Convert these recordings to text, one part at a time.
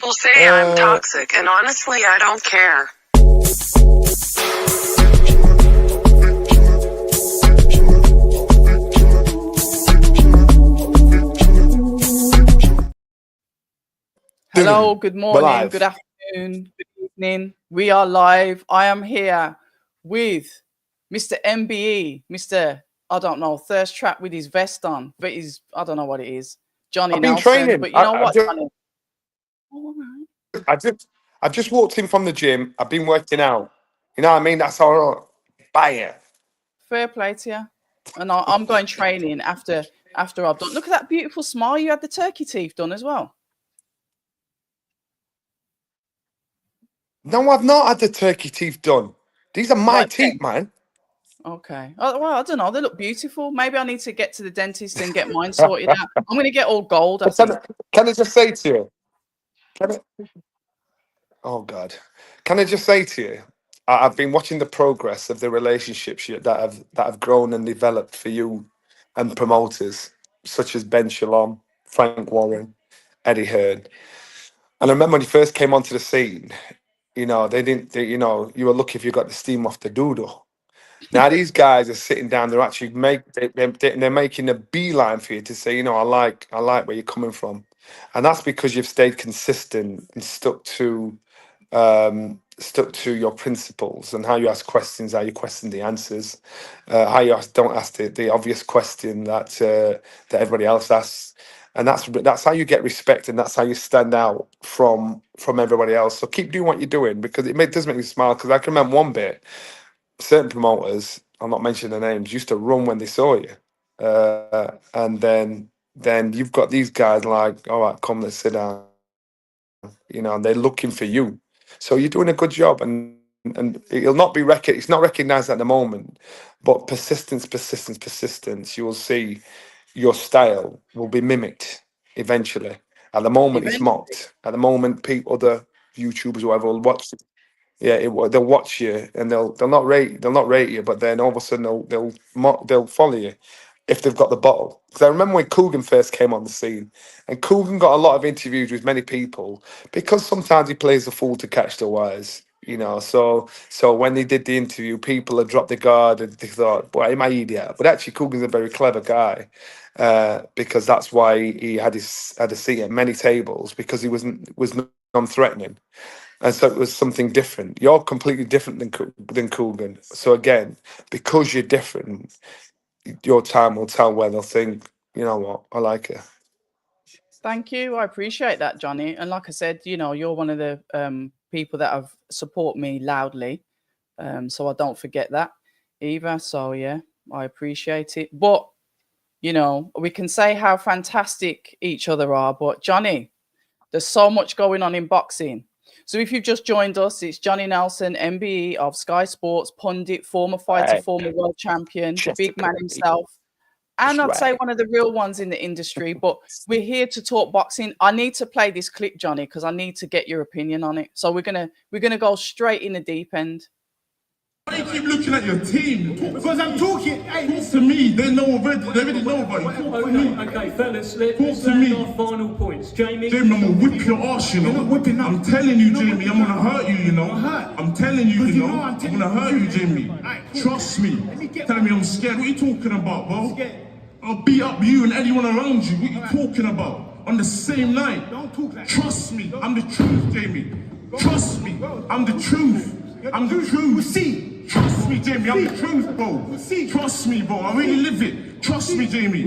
People say I'm toxic, and honestly, I don't care. Hello, good morning, good afternoon, good evening. We are live. I am here with Mr. MBE, Mr. I don't know, thirst trap with his vest on, but he's, I don't know what it is. Johnny I've been Nelson, training. but you know what, Johnny? I just walked in from the gym. I've been working out. You know what I mean? That's all right. Buy it. Fair play to you. And I'm going training after I've done. Look at that beautiful smile. You had the turkey teeth done as well. No, I've not had the turkey teeth done. These are my teeth, man. Okay. Oh, well, I don't know. They look beautiful. Maybe I need to get to the dentist and get mine sorted out. I'm going to get all gold. Can I just say to you? Oh God! Can I just say to you? I've been watching the progress of the relationships that have grown and developed for you and promoters such as Ben Shalom, Frank Warren, Eddie Hearn. And I remember when he first came onto the scene, you know, you were lucky if you got the steam off the doodle. Now these guys are sitting down, they're actually they're making a beeline for you to say, you know, I like where you're coming from. And that's because you've stayed consistent and stuck to your principles and how you ask questions, how you question the answers, how you don't ask the obvious question that everybody else asks. And that's how you get respect, and that's how you stand out from everybody else. So keep doing what you're doing, because does make me smile. Because I can remember one bit, certain promoters, I'll not mention the names, used to run when they saw you, and then you've got these guys like, all right, come, let's sit down, you know, and they're looking for you. So you're doing a good job, and it'll not be it's not recognized at the moment, but persistence, you will see your style will be mimicked eventually. At the moment, it's mocked. At the moment, other YouTubers, whatever, will watch it. Yeah, they'll watch you, and they'll not rate you, but then all of a sudden they'll follow you if they've got the bottle. Because I remember when Coogan first came on the scene, and Coogan got a lot of interviews with many people because sometimes he plays the fool to catch the wise. You know, so when they did the interview, people had dropped the guard and they thought, "Boy, am I idiot?" But actually, Coogan's a very clever guy, because that's why he had a seat at many tables, because he was non-threatening. And so it was something different. You're completely different than Coogan. So again, because you're different, your time will tell where they'll think, you know what, I like it. Thank you. I appreciate that, Johnny. And like I said, you know, you're one of the people that have support me loudly. So I don't forget that either. So yeah, I appreciate it. But, you know, we can say how fantastic each other are. But Johnny, there's so much going on in boxing. So if you've just joined us, it's Johnny Nelson, MBE of Skysports, pundit, former fighter, former world champion, the big man himself. And I'd say one of the real ones in the industry. But we're here to talk boxing. I need to play this clip, Johnny, because I need to get your opinion on it. So we're gonna go straight in the deep end. Why do you keep looking at your team? Because I'm talking. Hey, talk to me. They already know about you. Okay, fellas, let's say our final points. Jamie, I'm gonna whip your arse, you know. I'm telling you, Jamie, I'm gonna hurt you, you know. I'm telling you, you know. I'm gonna hurt you, Jamie. Trust me. Telling me I'm scared. What are you talking about, bro? I'll beat up you and anyone around you. What are you talking about? On the same night. Trust me. I'm the truth, Jamie. Trust me. I'm the truth. I'm the truth. See. Trust me, Jamie, I'm the truth, bro. Trust me, bro, I really live it. Trust me, Jamie.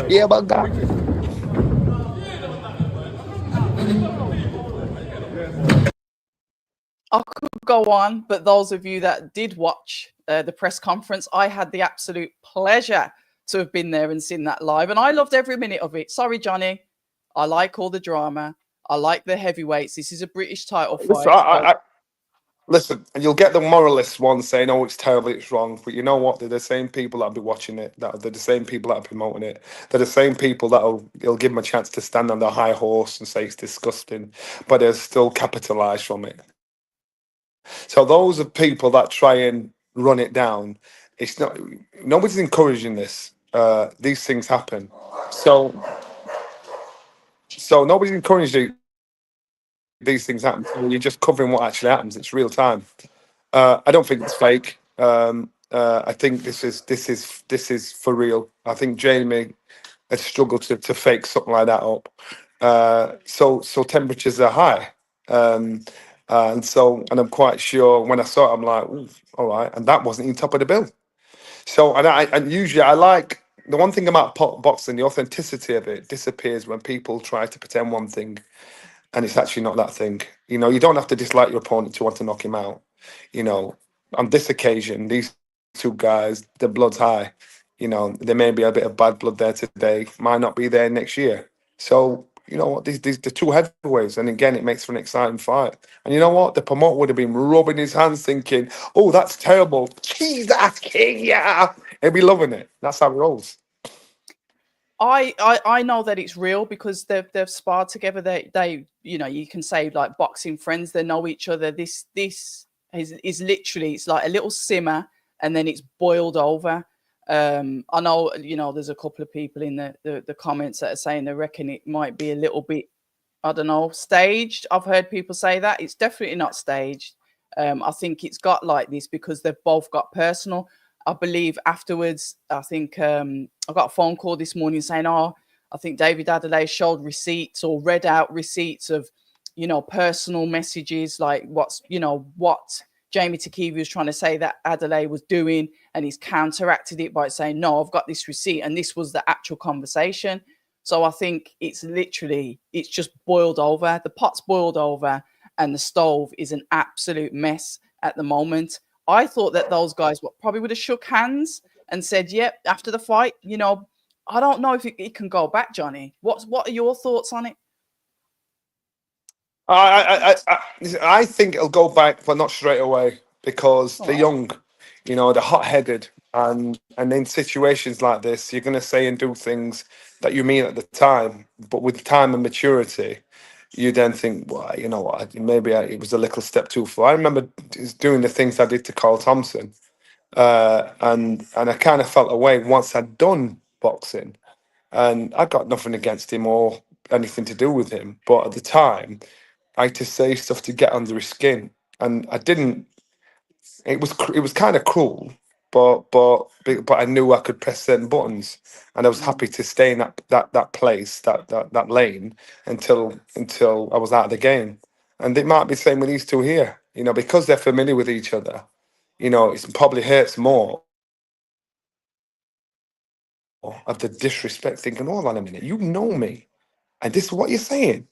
Yeah, but God. I could go on, but those of you that did watch the press conference, I had the absolute pleasure to have been there and seen that live, and I loved every minute of it. Sorry, Johnny. I like all the drama. I like the heavyweights. This is a British title fight. Listen, and you'll get the moralists ones saying, "Oh, it's terrible, it's wrong." But you know what? They're the same people that'll be watching it. They're the same people that are promoting it. They're the same people you'll give them a chance to stand on their high horse and say it's disgusting, but they'll still capitalise from it. So those are people that try and run it down. It's not. Nobody's encouraging this. These things happen. So nobody's encouraging these things happen. You're just covering what actually happens. It's real time. I don't think it's fake. I think this is for real. I think Jamie had struggled to fake something like that up. So temperatures are high, and I'm quite sure when I saw it, I'm like, "Ooh, all right," and that wasn't even top of the bill. So and usually I like the one thing about boxing, the authenticity of it disappears when people try to pretend one thing and it's actually not that thing. You don't have to dislike your opponent to want to knock him out. You know, on this occasion, these two guys, the blood's high. There may be a bit of bad blood there today, might not be there next year. So, you know what, these the two heavyweights, and again, it makes for an exciting fight. And you know what, the promoter would have been rubbing his hands, thinking, "Oh, that's terrible. Jeez, that's king, yeah." He'd be loving it. That's how it rolls. I know that it's real because they've sparred together. They you can say like boxing friends. They know each other. This is literally, it's like a little simmer and then it's boiled over. I know there's a couple of people in the comments that are saying they reckon it might be a little bit, I don't know, staged. I've heard people say that. It's definitely not staged. I think it's got like this because they've both got personal. I believe afterwards, I think I got a phone call this morning saying, "Oh, I think David Adelaide showed receipts or read out receipts of, personal messages, like what Jamie Takivi was trying to say that Adelaide was doing, and he's counteracted it by saying, no, I've got this receipt, and this was the actual conversation." So I think it's just boiled over. The pot's boiled over, and the stove is an absolute mess at the moment. I thought that those guys probably would have shook hands and said, "Yep," after the fight. I don't know if it can go back, Johnny. What are your thoughts on it? I think it'll go back, but not straight away because they're young, they're hot-headed, and in situations like this, you're going to say and do things that you mean at the time, but with time and maturity, you then think, well, you know what, maybe it was a little step too far. I remember doing the things I did to Carl Thompson, and I kind of felt away once I'd done boxing, and I got nothing against him or anything to do with him, but at the time, I had to say stuff to get under his skin, and I didn't. It was kind of cruel, but I knew I could press certain buttons, and I was happy to stay in that place, that lane until I was out of the game. And it might be the same with these two here, because they're familiar with each other. It probably hurts more of the disrespect. Thinking, hold on a minute, you know me, and this is what you're saying.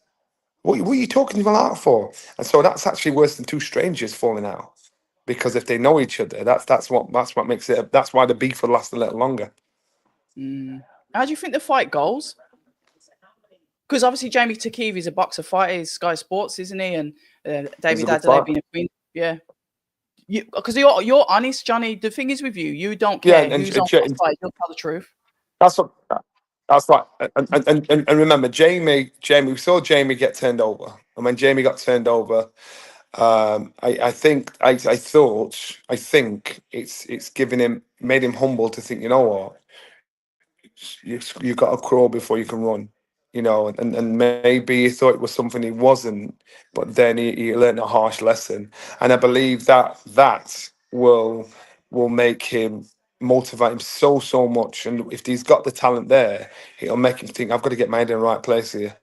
What are you talking to me out for? And so that's actually worse than two strangers falling out. Because if they know each other, that's what makes it. That's why the beef will last a little longer. How do you think the fight goes? Because obviously Jamie Takivi is a boxer fighter. He's Sky Sports, isn't he? And David Adelaide being a queen. Yeah. Because you're honest, Johnny. The thing is with you, you don't care who's on what side. You'll tell the truth. That's right. And remember, Jamie. We saw Jamie get turned over, and when Jamie got turned over, I think it's made him humble to think, you know what, you got to crawl before you can run, and maybe he thought it was something he wasn't, but then he learned a harsh lesson, and I believe that will make him motivate him so much, and if he's got the talent there, it'll make him think, I've got to get my head in the right place here.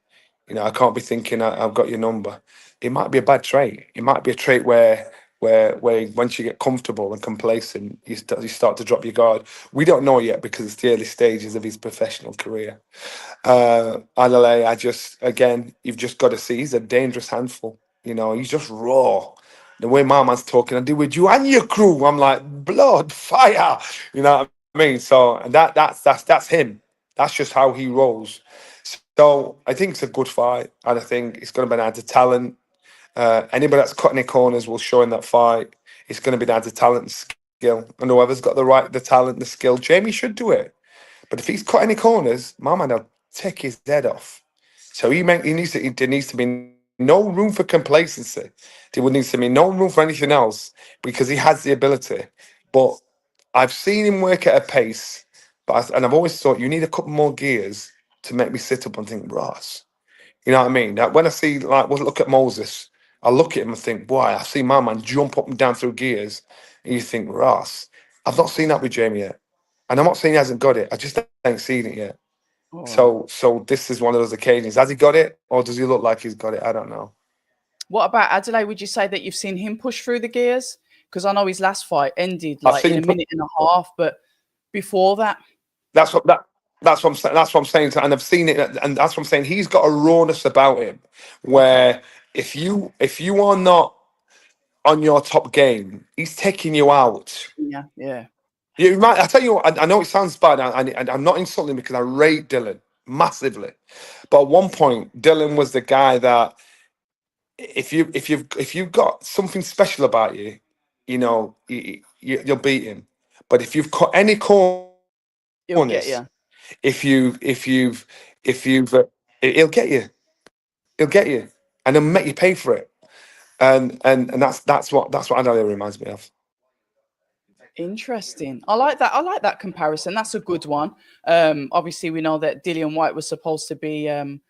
I can't be thinking I've got your number. It might be a bad trait. It might be a trait where once you get comfortable and complacent, you start to drop your guard. We don't know yet because it's the early stages of his professional career. Adelaide, you've just got to see he's a dangerous handful. He's just raw. The way my man's talking, I do with you and your crew. I'm like, blood, fire. You know what I mean? So and that's him. That's just how he rolls. So I think it's a good fight, and I think it's going to be down to talent. Anybody that's cutting their corners will show in that fight. It's going to be down to talent and skill, and whoever's got the talent, the skill. Jamie should do it, but if he's cutting any corners, my man will take his head off. So there needs to be no room for complacency. There needs to be no room for anything else because he has the ability. But I've seen him work at a pace, and I've always thought you need a couple more gears to make me sit up and think, Ross. You know what I mean? That when I see look at Moses, I look at him and think, boy, I see my man jump up and down through gears, and you think, Ross, I've not seen that with Jamie yet, and I'm not saying he hasn't got it. I just ain't seen it yet. All right. So this is one of those occasions. Has he got it, or does he look like he's got it? I don't know. What about Adelaide? Would you say that you've seen him push through the gears? Because I know his last fight ended I've like seen in a him minute and a half, but before that, That's what I'm saying. That's what I'm saying, and I've seen it, and that's what I'm saying. He's got a rawness about him, where if you are not on your top game, he's taking you out. yeah. You might. I tell you what. I know it sounds bad, and I'm not insulting because I rate Dylan massively, but at one point, Dylan was the guy that if you've got something special about you, you know, you'll beat him. But if you've got any He'll get corners, you. if you've he'll get you, and he'll make you pay for it. And that's what Adelaide reminds me of. Interesting. I like that. I like that comparison. That's a good one. Obviously, we know that Dillian White was supposed to be on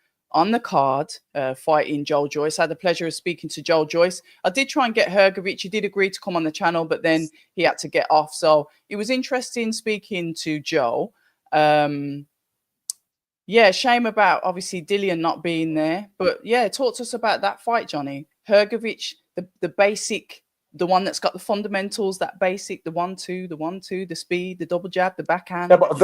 the card fighting Joel Joyce. I had the pleasure of speaking to Joel Joyce. I did try and get Hergovic. He did agree to come on the channel, but then he had to get off. So it was interesting speaking to Joel. Yeah, shame about obviously Dillian not being there. But yeah, talk to us about that fight, Johnny. Hergovic, the basic, the one that's got the fundamentals, that basic, the 1-2, the speed, the double jab, the backhand. Yeah, but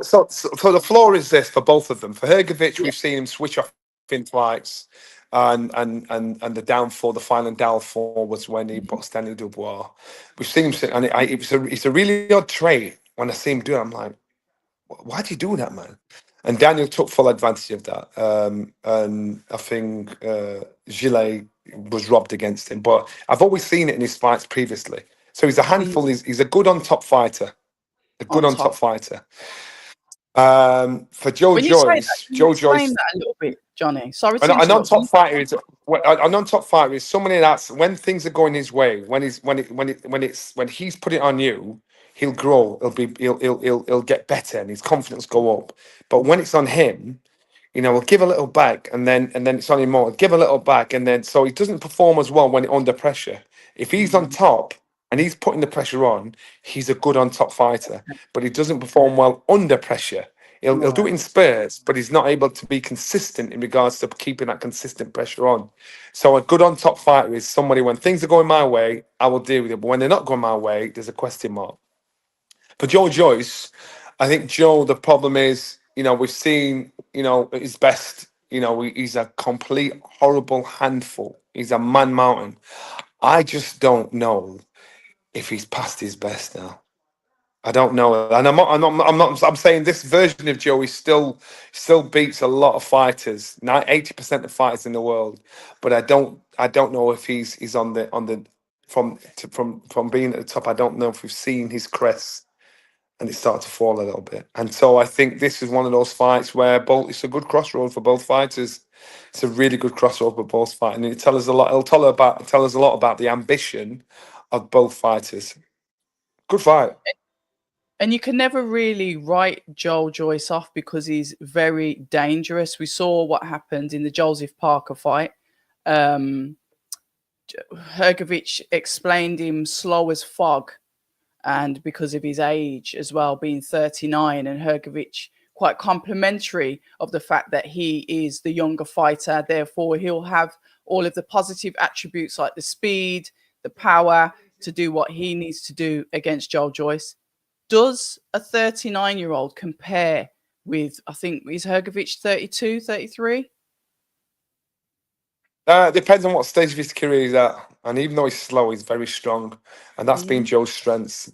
so the floor is this for both of them. For Hergovic, we've seen him switch off in fights, and the downfall, the final downfall was when he put Stanley Dubois. We've seen him, and it's a really odd trait when I see him do it. I'm like, why'd you do that, man? And Daniel took full advantage of that. And I think Gillet was robbed against him. But I've always seen it in his fights previously. So he's a handful. He's a good on top fighter. A good on top fighter. For Joe When you say that, Joyce, can you explain that a little bit, Johnny? Sorry to a interrupt. non-top fighter is a non-top fighter is somebody that's when things are going his way, when he's put it on you, he'll grow. He'll get better, and his confidence go up. But when it's on him, you know, he'll give a little back, and then it's on him more. He'll give a little back, and then so he doesn't perform as well when under pressure. If he's on top and he's putting the pressure on, he's a good on top fighter. But he doesn't perform well under pressure. He'll do it in spurts, but he's not able to be consistent in regards to keeping that consistent pressure on. So a good on top fighter is somebody when things are going my way, I will deal with it. But when they're not going my way, there's a question mark. For Joe Joyce, I think Joe, the problem is, you know, we've seen, you know, his best. You know, he's a complete horrible handful. He's a man mountain. I just don't know if he's past his best now. I don't know, and I'm saying this version of Joey still beats a lot of fighters, 80% of fighters in the world. But I don't know if he's on the from being at the top. I don't know if we've seen his crest, and it started to fall a little bit. And so I think this is one of those fights where it's a good crossroad for both fighters. It's a really good crossroad for both fighters, and it tells us a lot. It'll tell us a lot about the ambition of both fighters. Good fight. And you can never really write Joel Joyce off because he's very dangerous. We saw what happened in the Joseph Parker fight. Hergovic explained him slow as fog, and because of his age as well, being 39, and Hergovic quite complimentary of the fact that he is the younger fighter. Therefore, he'll have all of the positive attributes like the speed, the power to do what he needs to do against Joel Joyce. Does a 39-year-old compare with, I think, is Hergovic 32, 33? Depends on what stage of his career he's at. And even though he's slow, he's very strong. And that's been Joe's strengths,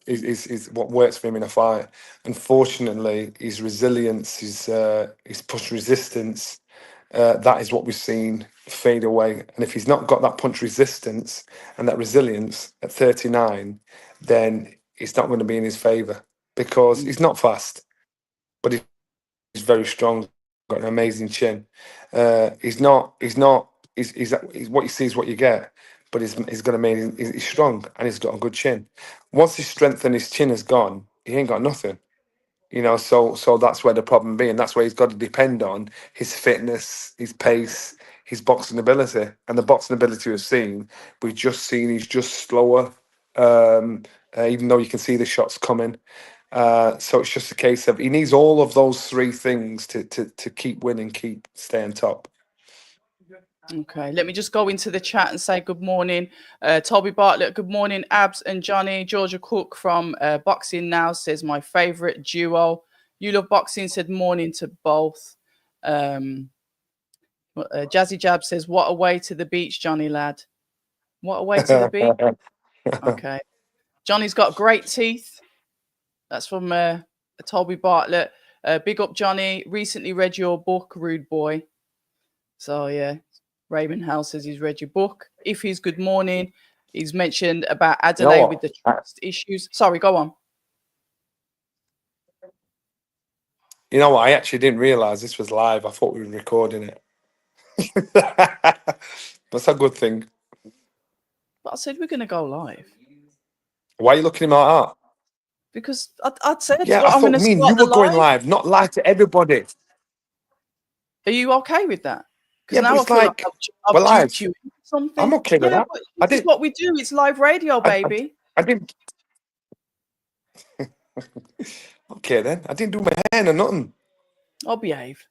is what works for him in a fight. Unfortunately, his resilience, his push resistance, that is what we've seen fade away. And if he's not got that punch resistance and that resilience at 39, then it's not going to be in his favour because he's not fast, but he's very strong, got an amazing chin. He's what you see is what you get. but he's going to mean he's strong and he's got a good chin. Once his strength and his chin is gone, he ain't got nothing. So that's where the problem be, and that's where he's got to depend on his fitness, his pace, his boxing ability, and the boxing ability we've just seen he's just slower, even though you can see the shots coming. So it's just a case of he needs all of those three things to keep winning, keep staying top. Okay, let me just go into the chat and say good morning. Toby Bartlett, good morning. Abs and Johnny. Georgia Cook from Boxing Now says my favorite duo. You Love Boxing said morning to both. Jazzy Jab says, what a way to the beach, Johnny lad. What a way to the beach. Okay. Johnny's got great teeth. That's from Toby Bartlett. Big up, Johnny. Recently read your book, Rude Boy. So, yeah. Raymond House says he's read your book. If he's good morning, he's mentioned about Adelaide with the trust issues. Sorry, go on. You know what? I actually didn't realise this was live. I thought we were recording it. That's a good thing. But I said we're going to go live. Why are you looking at me like that? Because I'd said, yeah, well, I thought you were going live, not live to everybody. Are you okay with that? Yeah, now but it's I've we're live. you something. I'm okay with that. This is what we do. It's live radio, baby. I didn't. Okay, then. I didn't do my hair or nothing. I'll behave.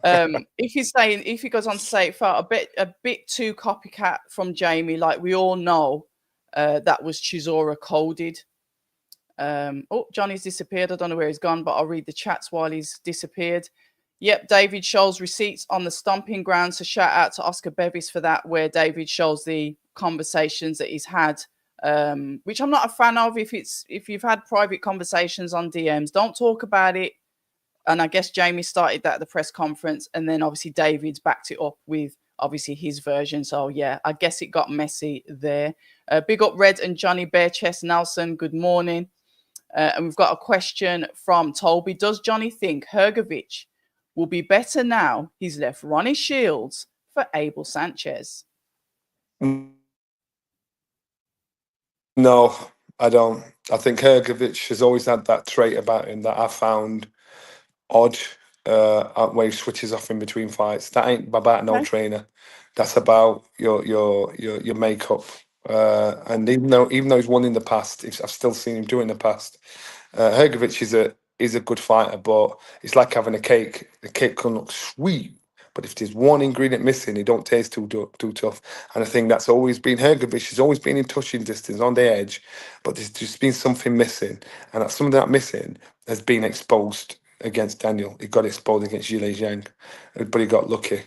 If he goes on to say it felt a bit too copycat from Jamie, like we all know that was Chisora coded. Johnny's disappeared. I don't know where he's gone, but I'll read the chats while he's disappeared. Yep, David shows receipts on the stomping ground. So shout out to Oscar Bevis for that, where David shows the conversations that he's had, which I'm not a fan of. If you've had private conversations on DMs, don't talk about it. And I guess Jamie started that at the press conference, and then obviously David's backed it up with obviously his version. So yeah, I guess it got messy there. Big up Red and Johnny Bearchest Nelson. Good morning. And we've got a question from Toby. Does Johnny think Hergovic will be better now he's left Ronnie Shields for Abel Sanchez? No, I don't. I think Hergovic has always had that trait about him that I found odd, where he switches off in between fights. That ain't about no trainer. That's about your makeup. And even though he's won in the past, I've still seen him do it in the past. Hergovic is a good fighter, but it's like having a cake. The cake can look sweet, but if there's one ingredient missing, it don't taste too tough. And I think that's always been Hergovic. Has always been in touching distance, on the edge, but there's just been something missing, and that something that missing has been exposed against Daniel. He got exposed against Zhilei Zhang, but he got lucky.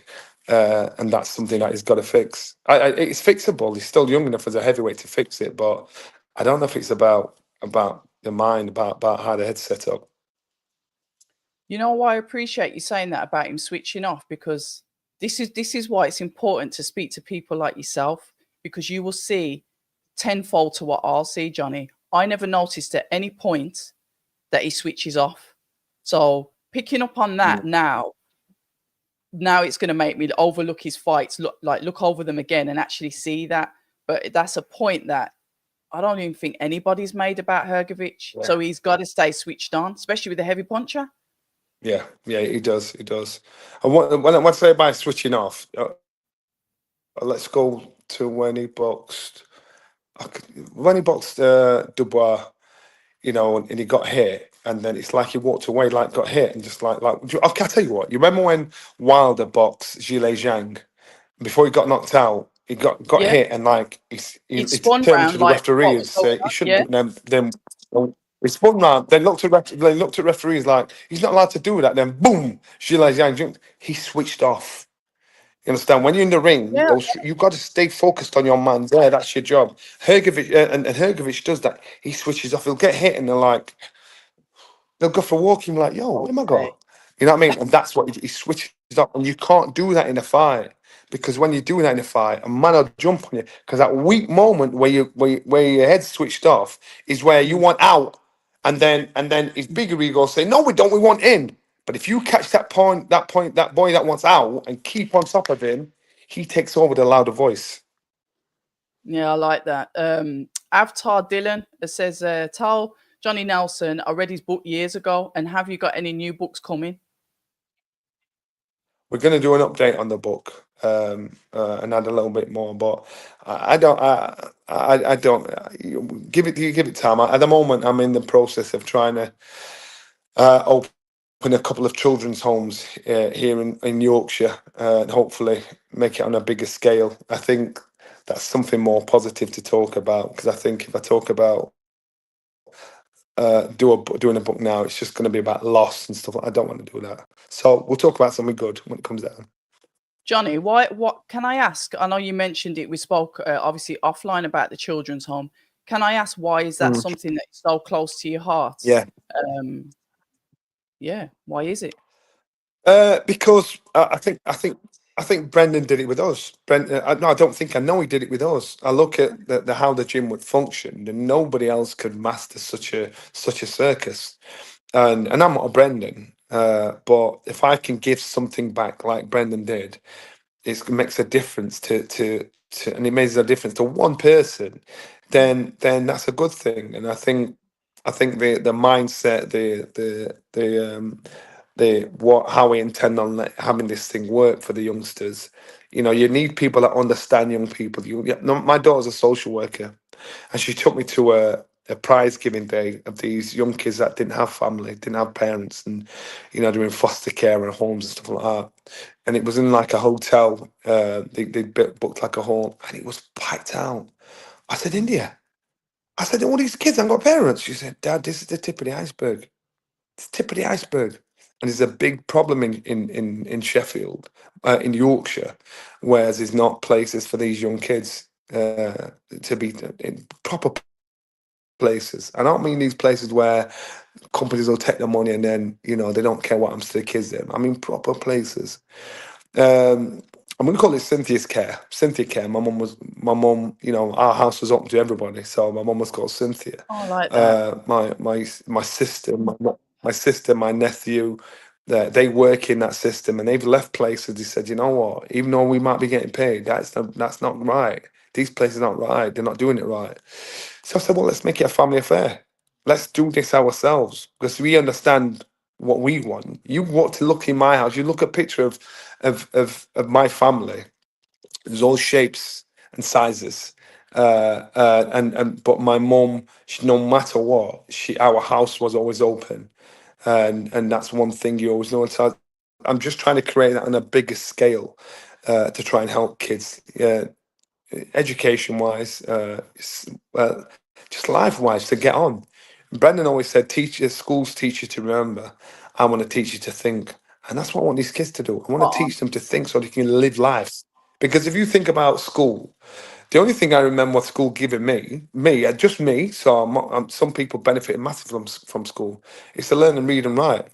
And that's something that he's got to fix. It's fixable. He's still young enough as a heavyweight to fix it, but I don't know if it's about the mind, about how the head's set up. You know why I appreciate you saying that about him switching off, because this is why it's important to speak to people like yourself, because you will see tenfold to what I'll see, Johnny. I never noticed at any point that he switches off. So picking up on that now it's going to make me overlook his fights, look over them again and actually see that. But that's a point that I don't even think anybody's made about Hergovic. Yeah. So he's got to stay switched on, especially with the heavy puncher. Yeah, he does. And when I say about switching off, let's go to when he boxed Dubois, and he got hit, and then it's like he walked away, like got hit, and just like I'll tell you what. You remember when Wilder boxed Zhilei Zhang before he got knocked out? He got hit, and like he turned to the referee and said he shouldn't them. He spun round, then looked at referees like he's not allowed to do that. Then boom, Zhilei Zhang, he switched off. You understand? When you're in the ring, you've got to stay focused on your man there. That's your job. Hergovic and Hergovic does that. He switches off. He'll get hit, and they'll go for a walk. He'll be like, "Yo, where am I going?" You know what I mean? And that's what he switches up. And you can't do that in a fight, because when you do that in a fight, a man will jump on you. Because that weak moment where your head's switched off is where you want out, and then his bigger ego say, "No, we don't. We want in." But if you catch that boy that wants out and keep on top of him, he takes over the louder voice. Yeah, I like that. Avatar Dylan says, tell Johnny Nelson I read his book years ago, and have you got any new books coming? We're going to do an update on the book and add a little bit more, but I don't. I don't. You give it time. At the moment, I'm in the process of trying to open a couple of children's homes here in Yorkshire and hopefully make it on a bigger scale. I think that's something more positive to talk about, because I think if I talk about doing a book now, it's just going to be about loss and stuff. I don't want to do that. So we'll talk about something good when it comes down. Johnny, what can I ask? I know you mentioned it. We spoke obviously offline about the children's home. Can I ask, why is that something that's so close to your heart? Yeah. Yeah. Why is it? Because I think Brendan did it with us. No, I don't think. I know he did it with us. I look at the how the gym would function, and nobody else could master such a circus. And I'm not a Brendan, but if I can give something back like Brendan did, it makes a difference and it makes a difference to one person, then that's a good thing. And I think the mindset, how we intend on having this thing work for the youngsters. You know, you need people that understand young people. My daughter's a social worker, and she took me to a prize giving day of these young kids that didn't have family, didn't have parents, and they're in foster care and homes and stuff like that. And it was in like a hotel. They booked like a home, and it was packed out. I said, India. I said, all these kids haven't got parents. She said, Dad, this is the tip of the iceberg. It's the tip of the iceberg. And it's a big problem in Sheffield, in Yorkshire, where there's not places for these young kids to be in proper places. I don't mean these places where companies will take the money and then they don't care what happens to the kids. Then I mean proper places. I'm going to call it Cynthia's care. Cynthia care. My mum. Our house was open to everybody, so my mum was called Cynthia. Oh, I like that. My sister, my sister, my nephew, they work in that system, and they've left places. They said, you know what? Even though we might be getting paid, that's not right. These places aren't right. They're not doing it right. So I said, well, let's make it a family affair. Let's do this ourselves, because we understand what we want. You want to look in my house. You look at a picture of my family. There's all shapes and sizes. But my mum, no matter what, our house was always open, and that's one thing you always know. So I'm just trying to create that on a bigger scale to try and help kids, education wise, just life wise, to get on. Brendan always said, schools teach you to remember. I want to teach you to think. And that's what I want these kids to do. I want to teach them to think so they can live life. Because if you think about school, the only thing I remember school giving just me, so some people benefited massively from school, is to learn and read and write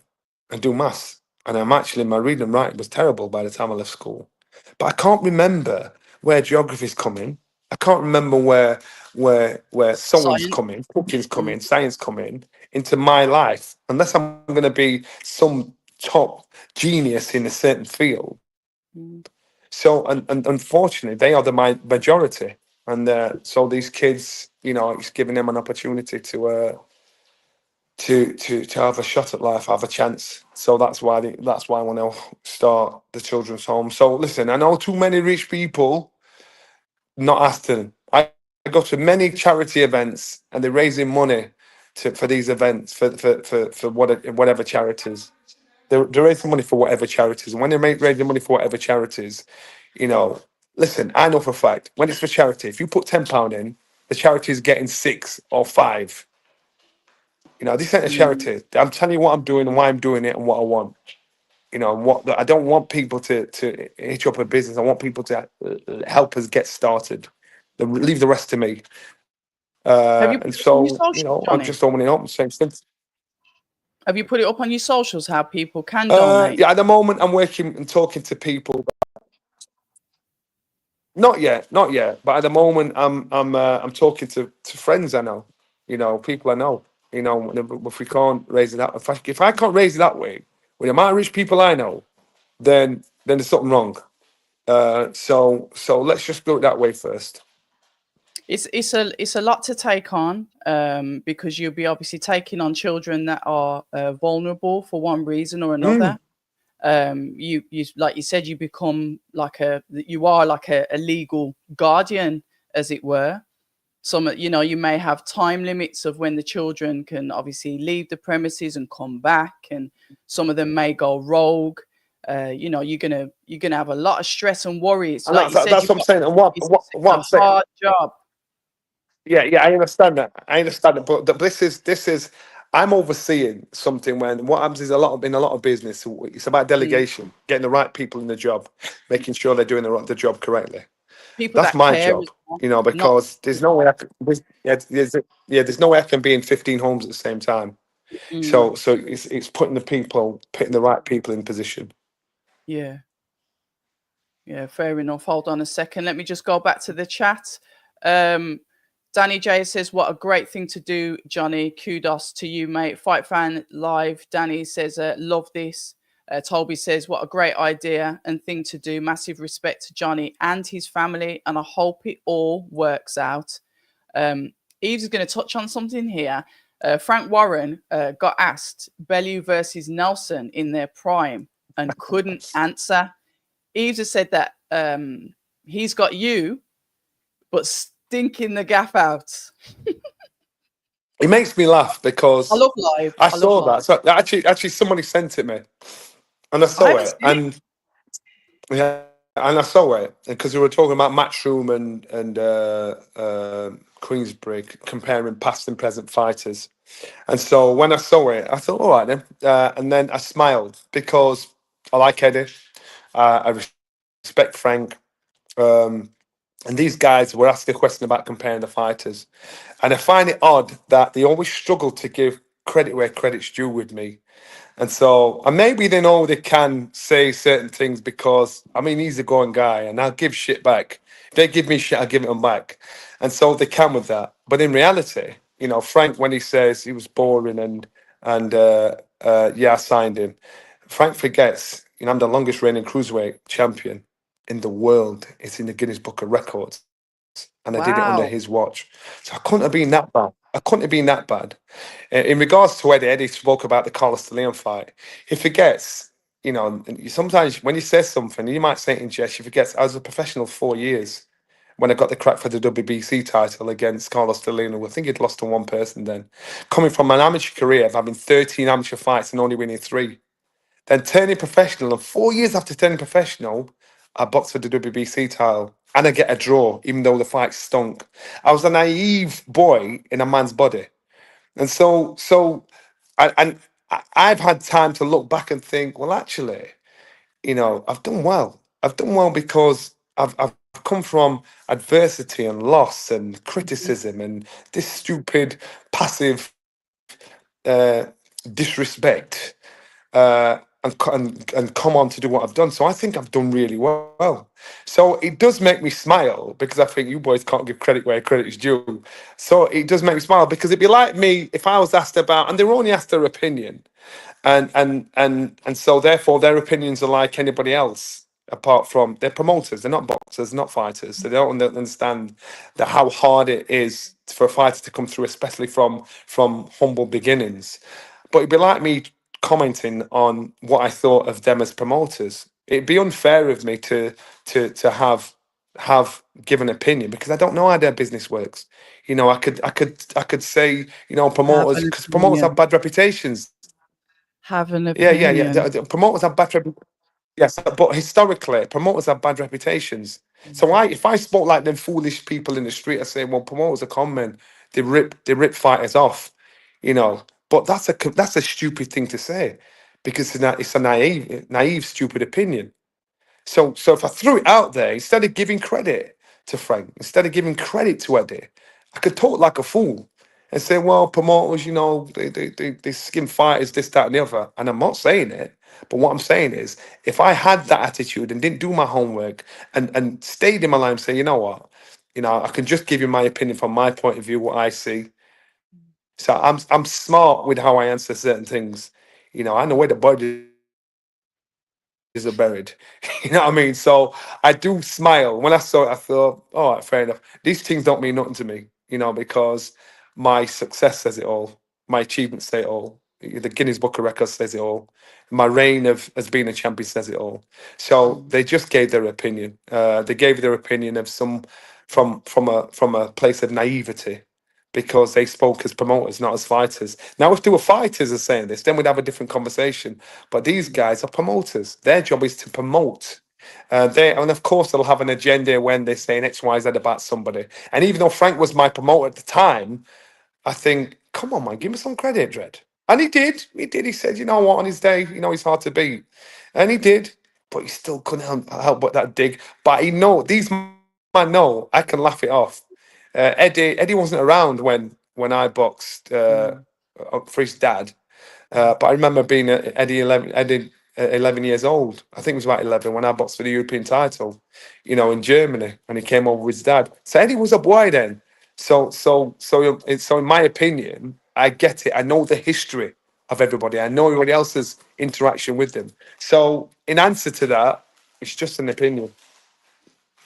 and do maths. And my reading and writing was terrible by the time I left school. But I can't remember where geography's coming. I can't remember where sewing's Science. coming, cooking's coming, science coming into my life, unless I'm going to be some top genius in a certain field. So, and unfortunately, they are the majority, and so these kids, it's giving them an opportunity to have a shot at life, have a chance. So that's why I want to start the children's home. So listen, I know too many rich people not asking. I go to many charity events, and they're raising money for these events for whatever charities. They're raising money for whatever charities, and when they're raising money for whatever charities, listen, I know for a fact when it's for charity, if you put £10 in, the charity is getting 6 or 5. This ain't a charity. I'm telling you what I'm doing and why I'm doing it and what I want. I don't want people to hitch up a business. I want people to help us get started. Leave the rest to me. Have you put And it on your so, socials, I'm Johnny? just opening up and saying, Have you put it up on your socials how people can donate? yeah, at the moment I'm working and talking to people. Not yet. But at the moment I'm talking to friends I know, people I know. If we can't raise it that, if I can't raise it that way, with the amount of rich people I know, then there's something wrong. So let's just do it that way first. It's a lot to take on, because you'll be obviously taking on children that are vulnerable for one reason or another. You like you said, you become like you are like a legal guardian, as it were. Some, you may have time limits of when the children can obviously leave the premises and come back, and some of them may go rogue. You're gonna have a lot of stress and worry. It's And like you said, that's what I'm saying. And what it's what a I'm saying. hard job. Yeah, I understand that. I understand it, but this is. I'm overseeing something when what happens is in a lot of business. It's about Mm. delegation, getting the right people in the job, making sure they're doing the job correctly. People That's that my care job, as well, not. because there's no way there's no way I can be in 15 homes at the same time. Mm, So it's putting the right people in position. yeah. Yeah, fair enough. Hold on a second. Let me just go back to the chat. Um, Danny J says, "What a great thing to do, Johnny. Kudos to you, mate." Fight Fan Live. Danny says, "Love this." Toby says, "What a great idea and thing to do. Massive respect to Johnny and his family, and I hope it all works out." Eves is going to touch on something here. Frank Warren got asked Bellew versus Nelson in their prime and couldn't answer. Eves has said that he's got you, but stinking the gaff out. It makes me laugh I because love live. I I love saw that. live. So actually, somebody sent it me, and I I saw haven't it, seen it. and yeah, and I saw it because we were talking about Matchroom and Queensbridge comparing past and present fighters, and so when I saw it, I thought, all right then, and then I smiled because I like Eddie, I respect Frank, and these guys were asking a question about comparing the fighters, and I find it odd that they always struggle to give credit where credit's due with me. And maybe they know they can say certain things because, I mean, he's a going guy and I'll give shit back. If they give me shit, I'll give it them back. And so they can with that. But in reality, Frank, when he says he was boring and yeah, I signed him, Frank forgets, I'm the longest reigning cruiserweight champion in the world. It's in the Guinness Book of Records. And I did it under Wow. his watch. So I couldn't have been that bad. I couldn't have been that bad. In regards to Eddie spoke about the Carlos de Leon fight. He forgets, and sometimes when he says something, you might say it in jest, he forgets I was a professional 4 years when I got the crack for the WBC title against Carlos de Leon, who I think he'd lost to one person then. Coming from an amateur career of having 13 amateur fights and only winning 3. Then turning professional, and 4 years after turning professional, I boxed for the WBC title. And I get a draw, even though the fight stunk. I was a naive boy in a man's body. And I've had time to look back and think, well, actually, I've done well. I've done well because I've come from adversity and loss and criticism and this stupid, passive uh, disrespect, and come on to do what I've done. So I think I've done really well. So it does make me smile because I think you boys can't give credit where credit is due. So it does make me smile because it'd be like me if I was asked about, and they were only asked their opinion, and so therefore their opinions are like anybody else. Apart from they're promoters, they're not boxers, not fighters. So they don't understand how hard it is for a fighter to come through, especially from humble beginnings. But it'd be like me commenting on what I thought of them as promoters. It'd be unfair of me to have given opinion because I don't know how their business works. I could say, Have promoters, an because promoters have opinion. bad reputations. Have an Yeah. opinion. The promoters have bad yes, but historically, promoters have bad reputations. So if I spoke like them foolish people in the street, I say, well, promoters are con men. They rip fighters off, you know. But that's a stupid thing to say, because it's a naive, stupid opinion. So if I threw it out there, instead of giving credit to Frank, instead of giving credit to Eddie, I could talk like a fool and say, well, promoters, they skim fighters, this, that, and the other. And I'm not saying it, but what I'm saying is, if I had that attitude and didn't do my homework and stayed in my line and say, you know what, I can just give you my opinion from my point of view, what I see. So I'm smart with how I answer certain things. I know where the body are buried. You know what I mean? So I do smile. When I saw it, I thought, all right, fair enough. These things don't mean nothing to me, because my success says it all. My achievements say it all. The Guinness Book of Records says it all. My reign of as being a champion says it all. So they just gave their opinion. They gave their opinion of some from a place of naivety, because they spoke as promoters, not as fighters. Now, if they were fighters are saying this, then we'd have a different conversation. But these guys are promoters. Their job is to promote. And of course, they'll have an agenda when they're saying X, Y, Z about somebody. And even though Frank was my promoter at the time, I think, come on, man, give me some credit, Dredd. And he did. He did. He said, you know what, on his day, he's hard to beat. And he did. But he still couldn't help but that dig. But these men know I can laugh it off. Eddie wasn't around when I boxed for his dad, but I remember being Eddie 11 years old. I think it was about 11 when I boxed for the European title, in Germany, and he came over with his dad. So Eddie was a boy then. So in my opinion, I get it. I know the history of everybody. I know everybody else's interaction with them. So in answer to that, it's just an opinion.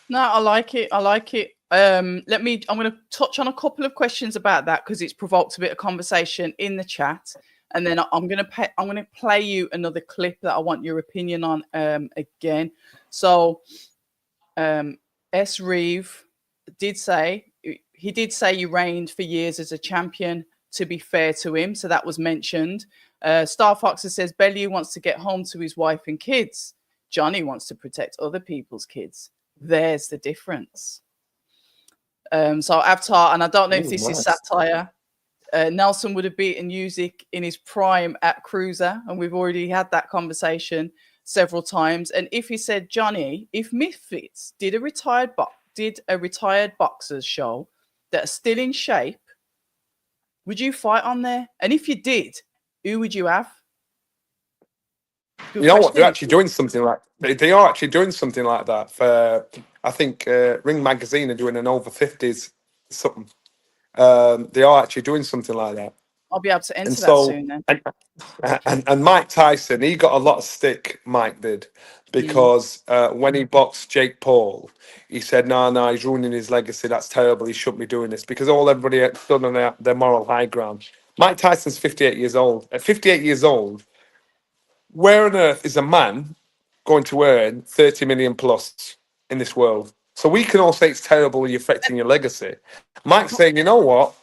No, I like it. I like it. I'm going to touch on a couple of questions about that because it's provoked a bit of conversation in the chat, and then I'm going to play you another clip that I want your opinion on again. So, S. Reeve did say you reigned for years as a champion. To be fair to him, so that was mentioned. Star Foxer says Bellew wants to get home to his wife and kids. Johnny wants to protect other people's kids. There's the difference. So Avatar, and I don't know if this is satire. Nelson would have beaten Usyk in his prime at Cruiser, and we've already had that conversation several times. And if he said, Johnny, if Misfits did a retired boxers show that are still in shape, would you fight on there? And if you did, who would you have? You know what? They're actually doing something like they are actually doing something like that. For I think Ring Magazine are doing an over 50s something. They are actually doing something like that. I'll be able to enter that soon then. And Mike Tyson, he got a lot of stick. Mike did, because when he boxed Jake Paul, he said, "No, he's ruining his legacy. That's terrible. He shouldn't be doing this," because everybody stood on their moral high ground. Mike Tyson's 58 years old. At 58 years old, where on earth is a man going to earn 30 million plus in this world? So we can all say it's terrible, you're affecting your legacy. Mike's saying, you know what?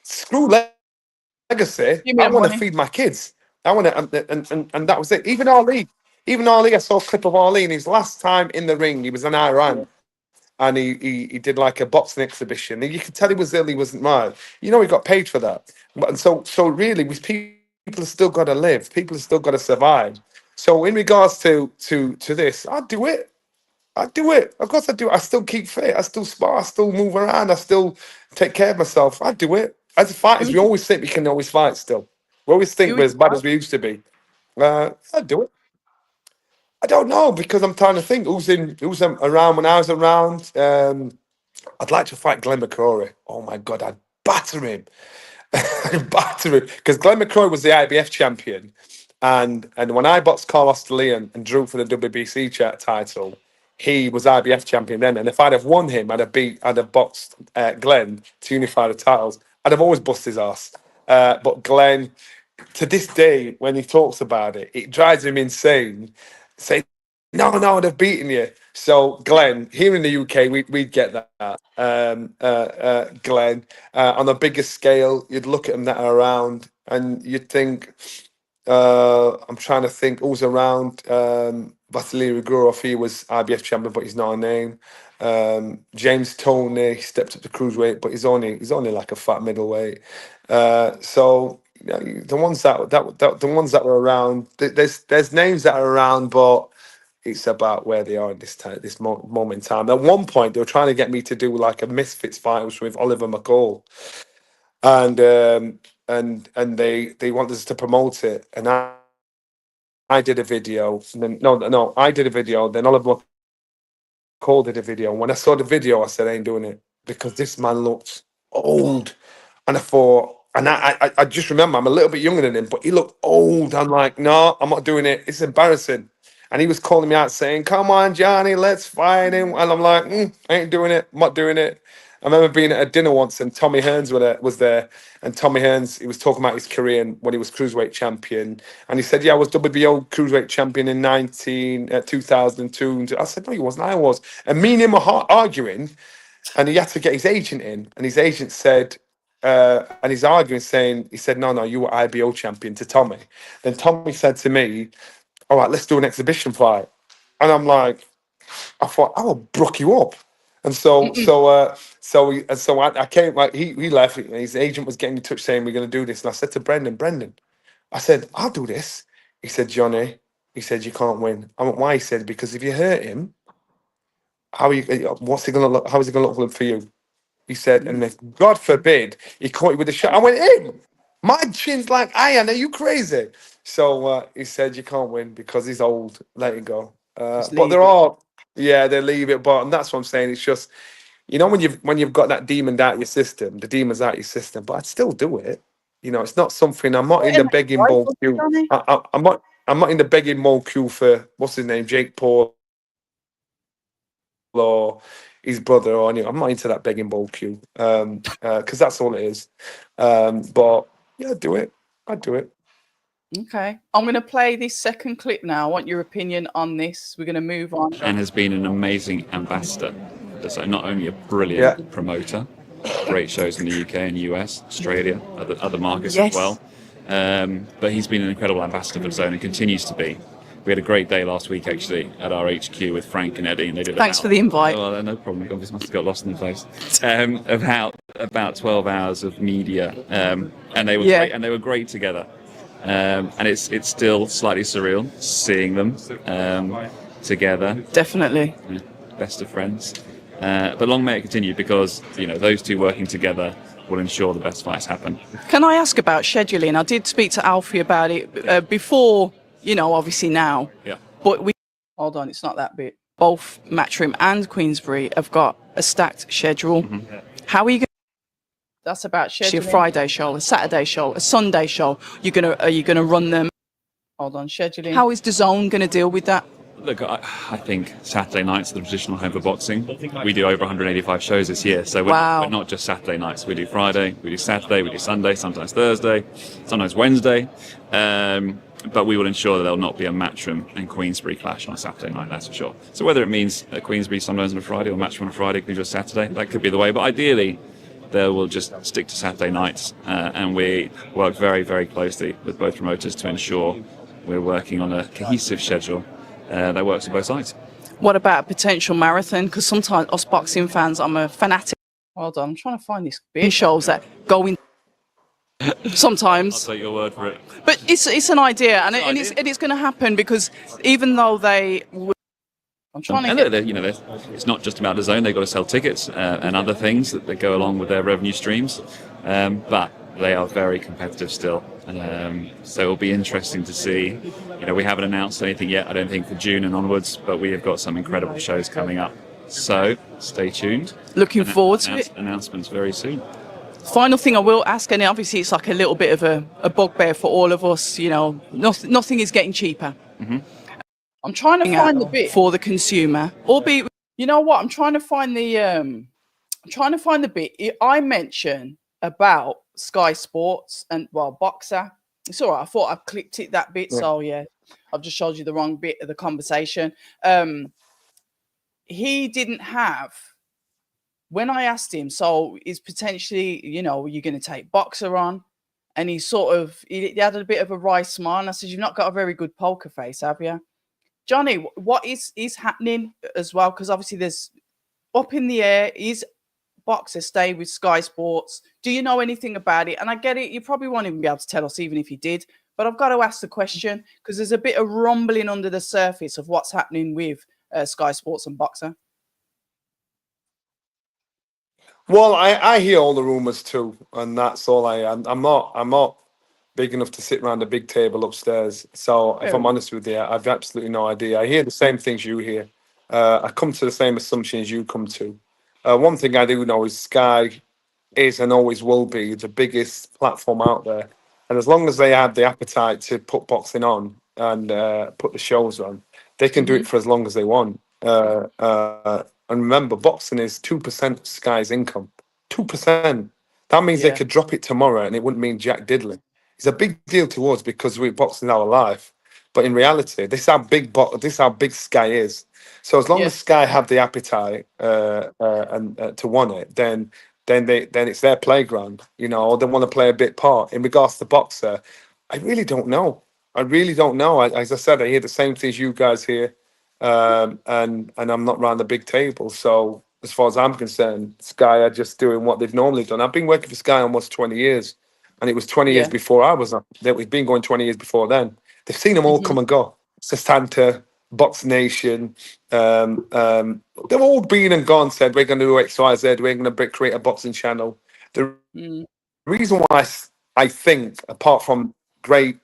Screw legacy. I want to feed my kids. I want to, and that was it. Even Ali, I saw a clip of Ali in his last time in the ring. He was in Iran, and he did like a boxing exhibition. And you could tell he was ill. He wasn't right. He got paid for that. But so really, with people have still got to live. People have still got to survive. So in regards to this, I'd do it. Of course I do. I still keep fit. I still spar. I still move around. I still take care of myself. I do it. As fighters, we always think we can always fight still. We always think we're as bad as we used to be. I'd do it. I don't know, because I'm trying to think who's around when I was around. I'd like to fight Glenn McCrory. Oh my God, I'd batter him. Because Glenn McCrory was the IBF champion. And when I boxed Carlos de Leon and drew for the WBC title, he was IBF champion then. And if I'd have won him, I'd have boxed Glenn to unify the titles. I'd have always bust his ass. But Glenn, to this day, when he talks about it, it drives him insane. Say, no, I'd have beaten you. So Glenn, here in the UK, we'd get that. Glenn, on a bigger scale, you'd look at them that are around and you'd think, I'm trying to think who's around. Vasily Rigorov, he was IBF champion, but he's not a name. James Toney stepped up to cruiserweight, but he's only like a fat middleweight. So the ones that were around, there's names that are around, but it's about where they are at this moment in time. At one point, they were trying to get me to do like a Misfits fight with Oliver McCall, and they wanted us to promote it, and I did a video, and then I did a video, then Oliver McCall did a video. And when I saw the video, I said, I ain't doing it, because this man looked old, and I thought, and I just remember I'm a little bit younger than him, but he looked old. I'm like, no, I'm not doing it. It's embarrassing. And he was calling me out saying, "Come on, Johnny, let's fight him." And I'm like, "I ain't doing it. I'm not doing it." I remember being at a dinner once and Tommy Hearns was there. And Tommy Hearns, he was talking about his career and when he was cruiserweight champion. And he said, "Yeah, I was WBO cruiserweight champion in 2002. I said, "No, he wasn't. I was." And me and him were arguing. And he had to get his agent in. And his agent said, and he's arguing, saying, he said, "No, you were IBO champion," to Tommy. Then Tommy said to me, "All right, let's do an exhibition fight." And I'm like, I thought, I will brook you up. And so I came, like, he left, and his agent was getting in touch saying, "We're going to do this." And I said to Brendan, I said, "I'll do this." He said, "Johnny," he said, "you can't win." I went, "Why?" He said, "Because if you hurt him, how is he going to look for you?" He said, "And if God forbid he caught you with a shot," I went, "Him, my chin's like iron. Are you crazy?" So he said, "You can't win because he's old. Let it go." Just But leave they're it. all, yeah, they leave it. But and that's what I'm saying. It's just, when you've got that demon out your system, the demon's out your system. But I'd still do it. It's not something. I'm not in the begging Right, bowl queue. Johnny? I'm not. I'm not in the begging bowl queue for what's his name, Jake Paul or his brother or anyone. I'm not into that begging bowl queue. Because that's all it is. But yeah, I'd do it. I'd do it. Okay. I'm going to play this second clip now. I want your opinion on this. We're going to move on. And has been an amazing ambassador. So not only a brilliant promoter, great shows in the UK and US, Australia, other markets as well. But he's been an incredible ambassador for the Zone and continues to be. We had a great day last week, actually, at our HQ with Frank and Eddie, and they did. Thanks for the invite. Oh, no problem. Obviously, must have got lost in the place. About 12 hours of media, and they were great, and they were great together. And it's still slightly surreal seeing them together. Definitely. Best of friends. But long may it continue, because those two working together will ensure the best fights happen. Can I ask about scheduling? I did speak to Alfie about it before, obviously now. Yeah. But hold on, it's not that bit. Both Matchroom and Queensbury have got a stacked schedule. Mm-hmm. How are you going? That's about scheduling. A Friday show, a Saturday show, a Sunday show. Are you gonna run them? Hold on, scheduling. How is the Zone going to deal with that? Look, I think Saturday nights are the traditional home for boxing. We do over 185 shows this year, so we're not just Saturday nights. We do Friday, we do Saturday, we do Sunday, sometimes Thursday, sometimes Wednesday. But we will ensure that there will not be a Matchroom and Queensbury clash on a Saturday night, that's for sure. So whether it means Queensbury sometimes on a Friday or Matchroom on a Friday, Queensbury on a Saturday, that could be the way. But ideally, they will just stick to Saturday nights, and we work very, very closely with both promoters to ensure we're working on a cohesive schedule that works for both sides. What about a potential marathon? Because sometimes us boxing fans, I'm a fanatic. Hold on, I'm trying to find this bit. Shows that go in. Sometimes. I'll take your word for it. But it's an idea, and it's going to happen, because even though they would. I'm trying to it's not just about the Zone. They've got to sell tickets and other things that go along with their revenue streams. But they are very competitive still. So it'll be interesting to see. We haven't announced anything yet, I don't think, for June and onwards, but we have got some incredible shows coming up. So stay tuned. Looking forward to it. Announcements very soon. Final thing I will ask, and obviously it's like a little bit of a bugbear for all of us, nothing is getting cheaper. Mm-hmm. I'm trying to find the bit for the consumer, albeit, you know what? I'm trying to find the bit I mentioned about Skysports and Boxer. It's all right. I thought I clicked it that bit, so yeah, I've just showed you the wrong bit of the conversation. He didn't have. When I asked him, so is potentially, you're going to take Boxer on, and he had a bit of a wry smile, and I said, "You've not got a very good poker face, have you?" Johnny, what is happening as well? Because obviously there's up in the air. Is Boxer stay with Sky Sports? Do you know anything about it? And I get it, you probably won't even be able to tell us, even if you did. But I've got to ask the question, because there's a bit of rumbling under the surface of what's happening with Sky Sports and Boxer. Well, I hear all the rumours too, and that's all I'm not big enough to sit around a big table upstairs. So if I'm honest with you, I've absolutely no idea. I hear the same things you hear. I come to the same assumptions you come to. One thing I do know is Sky is and always will be the biggest platform out there. And as long as they have the appetite to put boxing on and put the shows on, They can do it for as long as they want. And remember, boxing is 2% of Sky's income. 2%. That means they Yeah. could drop it tomorrow and it wouldn't mean Jack Diddley. It's a big deal to us because we're boxing our life. But in reality, this is how big Sky is. So as long Yeah. as Sky have the appetite and to want it, then it's their playground, or they want to play a bit part. In regards to boxer, I really don't know. I really don't know. As I said, I hear the same things you guys hear, and I'm not round the big table. So as far as I'm concerned, Sky are just doing what they've normally done. I've been working for Sky almost 20 years, and it was 20 years Yeah. before I was on. We've been going 20 years before then. They've seen them all come and go. Sestanta, Box Nation, they've all been and gone. Said we're going to do X, Y, Z. We're going to create a boxing channel. The reason why I think, apart from great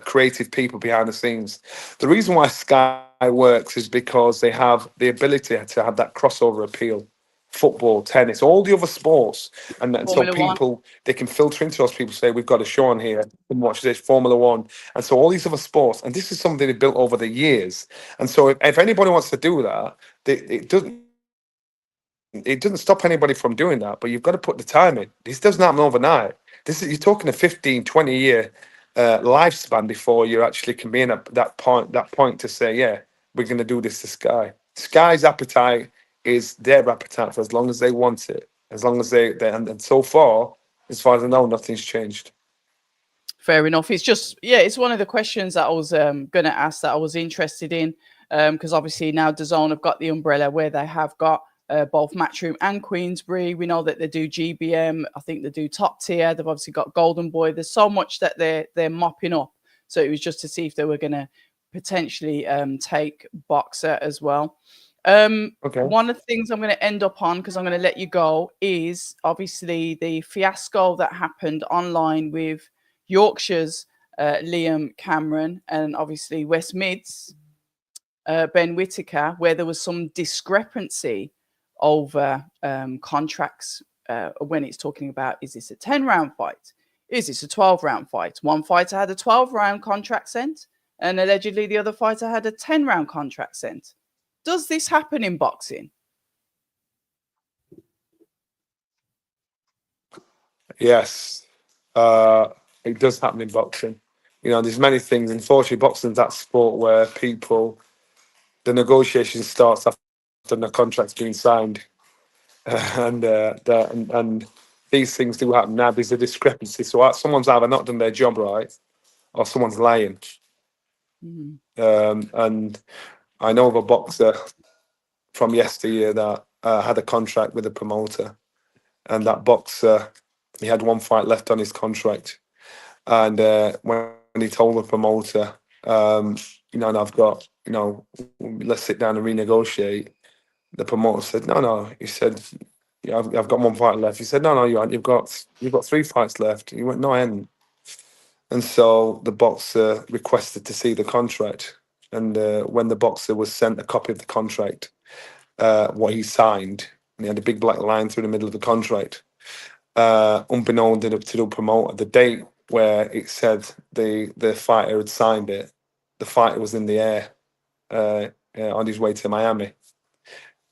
creative people behind the scenes, the reason why Sky works is because they have the ability to have that crossover appeal. Football, tennis, all the other sports, and so Formula One. people, they can filter into those people, say we've got a show on here and watch this Formula One, and so all these other sports, and this is something they built over the years. And so if anybody wants to do that, it doesn't stop anybody from doing that, but you've got to put the time in. This doesn't happen overnight. You're talking a 15, 20 year lifespan before you actually can be in that point to say, yeah, we're going to do this to Sky. Sky's appetite is their appetite for as long as they want it, as long as they and so far as I know, nothing's changed. Fair enough. It's just, it's one of the questions that I was going to ask, that I was interested in, because obviously now DAZN have got the umbrella where they have got both Matchroom and Queensbury. We know that they do GBM. I think they do Top Tier. They've obviously got Golden Boy. There's so much that they're mopping up. So it was just to see if they were going to potentially take Boxer as well. Okay. One of the things I'm going to end up on, because I'm going to let you go, is obviously the fiasco that happened online with Yorkshire's Liam Cameron and obviously West Mid's Ben Whittaker, where there was some discrepancy over contracts when it's talking about, is this a 10-round fight? Is this a 12-round fight? One fighter had a 12-round contract sent, and allegedly the other fighter had a 10-round contract sent. Does this happen in boxing? Yes, it does happen in boxing. There's many things. Unfortunately, boxing's that sport where the negotiation starts after the contract's been signed, and these things do happen. Now there's a discrepancy, so someone's either not done their job right, or someone's lying. And I know of a boxer from yesteryear that had a contract with a promoter, and that boxer, he had one fight left on his contract, and when he told the promoter, and I've got, let's sit down and renegotiate. The promoter said, no. He said, I've got one fight left. He said, no, you haven't. You've got 3 fights left. He went, no, I haven't. And so the boxer requested to see the contract. And when the boxer was sent a copy of the contract, what he signed, and he had a big black line through the middle of the contract, unbeknown to the promoter, the date where it said the fighter had signed it, the fighter was in the air on his way to Miami.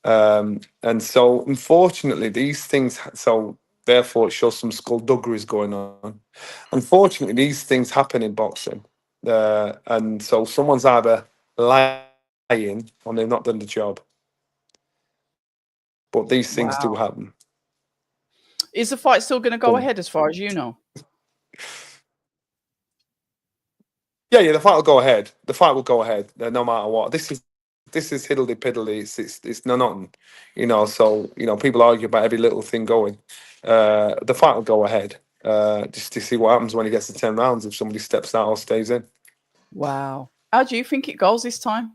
And so, unfortunately, these things, so therefore it shows some skullduggery is going on. Unfortunately, these things happen in boxing. And so someone's either lying or they've not done the job. But these things do happen. Is the fight still going to go ahead as far as you know? Yeah, the fight will go ahead. The fight will go ahead no matter what. This is hiddly piddly. It's nothing, So people argue about every little thing going. The fight will go ahead. Just to see what happens when he gets to 10 rounds, if somebody steps out or stays in. Wow. How do you think it goes this time?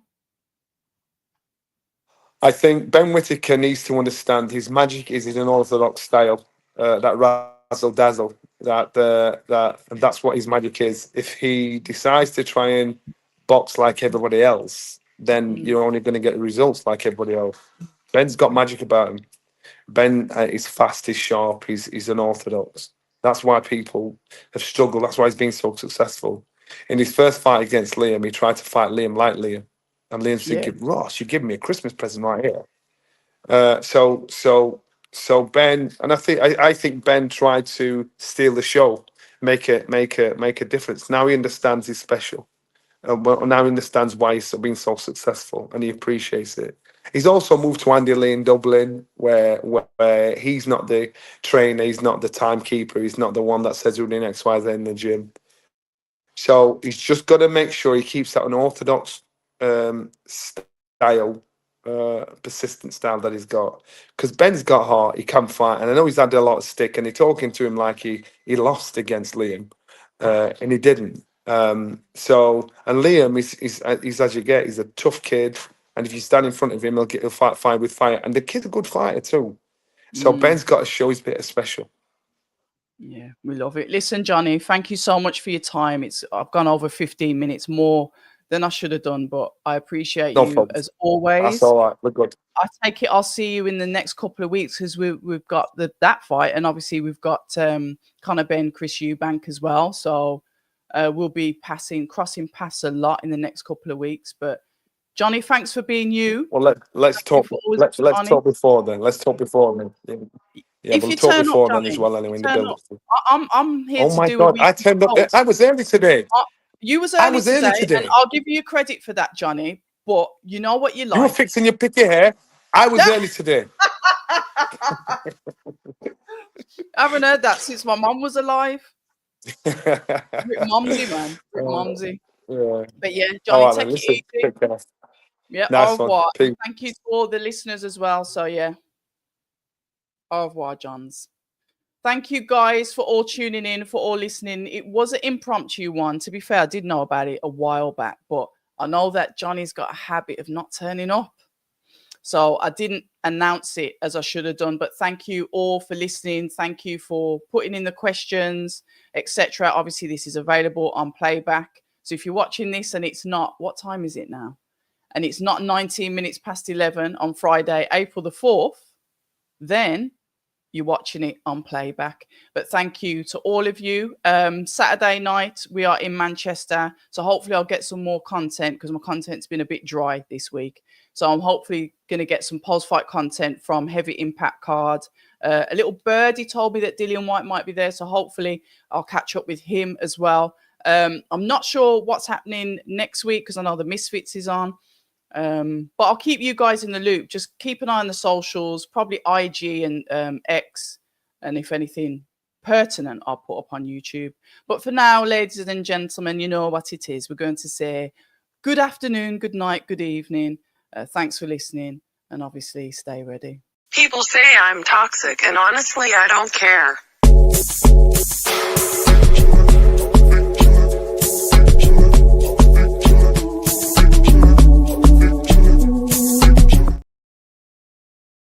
I think Ben Whittaker needs to understand his magic is in an orthodox style, that razzle dazzle. That's what his magic is. If he decides to try and box like everybody else, then you're only going to get results like everybody else. Ben's got magic about him. Ben is fast, he's sharp, he's unorthodox. That's why people have struggled. That's why he's been so successful. In his first fight against Liam, he tried to fight Liam like Liam. And Liam's thinking, Ross, you're giving me a Christmas present right here. So Ben, and I think Ben tried to steal the show, make a difference. Now he understands he's special. Well, now he understands why he's been so successful, and he appreciates it. He's also moved to Andy Lee in Dublin, where he's not the trainer, he's not the timekeeper, he's not the one that says we're doing X, Y, Z in the gym. So he's just got to make sure he keeps that unorthodox style, persistent style that he's got. Because Ben's got heart, he can fight, and I know he's had a lot of stick, and they're talking to him like he lost against Liam, and he didn't. And Liam is as you get. He's a tough kid, and if you stand in front of him, he'll fight with fire. And the kid's a good fighter too. So Ben's got to show his bit of special. Yeah, we love it. Listen, Johnny, thank you so much for your time. I've gone over 15 minutes more than I should have done, but I appreciate you problem. As always. That's all right. We're good. I take it I'll see you in the next couple of weeks because we've got that fight, and obviously we've got Conor Ben, Chris Eubank as well. So. We'll be crossing paths a lot in the next couple of weeks. But Johnny, thanks for being you. Well, let's talk. Let's talk before then. Let's talk before then. Yeah, we'll talk before then as well. Anyway, in the build. I'm here. Oh my God! I turned up. I was early today. You was early today, and I'll give you credit for that, Johnny. But you know what you like. You were fixing your picky hair. I was early today. I haven't heard that since my mum was alive. Rick Momsey, man. Rick Momsey. Yeah. But yeah, Johnny, right, take it easy. Take care. Yeah, au revoir. Thank you to all the listeners as well. So yeah. Au revoir, Johns. Thank you guys for all tuning in, for all listening. It was an impromptu one. To be fair, I did know about it a while back, but I know that Johnny's got a habit of not turning up. So I didn't announce it as I should have done, but thank you all for listening. Thank you for putting in the questions, etc. Obviously, this is available on playback. So if you're watching this and it's not, what time is it now? And it's not 19 minutes past 11 on Friday, April the 4th, then you're watching it on playback. But thank you to all of you. Saturday night, we are in Manchester. So hopefully I'll get some more content because my content's been a bit dry this week. So I'm hopefully going to get some post-fight content from Heavy Impact card. A little birdie told me that Dillian White might be there. So hopefully I'll catch up with him as well. I'm not sure what's happening next week because I know the Misfits is on. But I'll keep you guys in the loop. Just keep an eye on the socials, probably IG and X. And if anything pertinent, I'll put up on YouTube. But for now, ladies and gentlemen, you know what it is. We're going to say good afternoon, good night, good evening. Thanks for listening. And obviously, stay ready. People say I'm toxic, and honestly, I don't care.